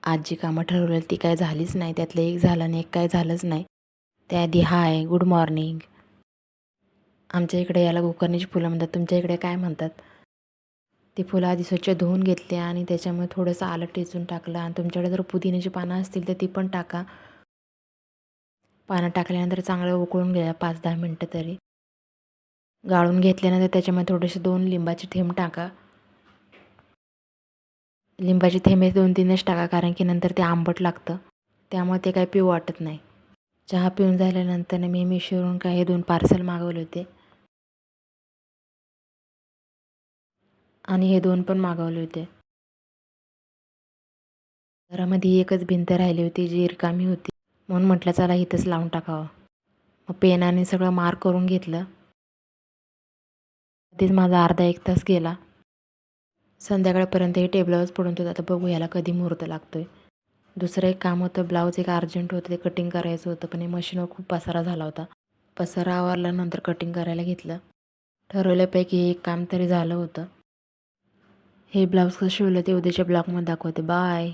आज जी कामं ठरवलेली ती काय झालीच नाही. त्यातलं एक झालं आणि एक काय झालंच नाही. त्याआधी हाय, गुड मॉर्निंग. आमच्या इकडे याला गोकर्णाची फुलं म्हणतात. तुमच्या इकडे काय म्हणतात? ती फुलं आधी स्वच्छ धुवून घेतली आणि त्याच्यामध्ये थोडंसं आलं टेचून टाकलं आणि तुमच्याकडे जर पुदिन्याची पानं असतील तर ती पण टाका. पानं टाकल्यानंतर चांगलं उकळून घ्या 5-10 मिनटं तरी. गाळून घेतल्यानंतर त्याच्यामध्ये थोडेसे 2 लिंबाचे थेंब टाका. लिंबाचे थेंब 2-3च टाका, कारण की नंतर ते आंबट लागतं. त्यामुळे ते काही पिऊ वाटत नाही. चहा पिऊन झाल्यानंतर मी मिशोवरून काही 2 पार्सल मागवले होते आणि हे 2 पण मागवले होते. घरामध्ये एकच भिंत राहिली होती जी रिकामी होती, म्हणून म्हटलं चला इथंच लावून टाकावं. मग पेनाने सगळं मार्क करून घेतलं. आधीच माझा अर्धा 1 तास गेला. संध्याकाळपर्यंत हे टेबलावरच पडून होतं. आता बघू ह्याला कधी मुहूर्त लागतोय. दुसरं एक काम होतं, ब्लाऊज एक अर्जंट होतं, ते कटिंग करायचं होतं, पण हे मशीनवर खूप पसारा झाला होता. पसारा आवरल्यानंतर कटिंग करायला घेतलं. ठरवल्यापैकी हे एक काम तरी झालं होतं. हे ब्लाऊज कसं शिवलं ते उद्याच्या ब्लॉगमध्ये दाखवते. बाय.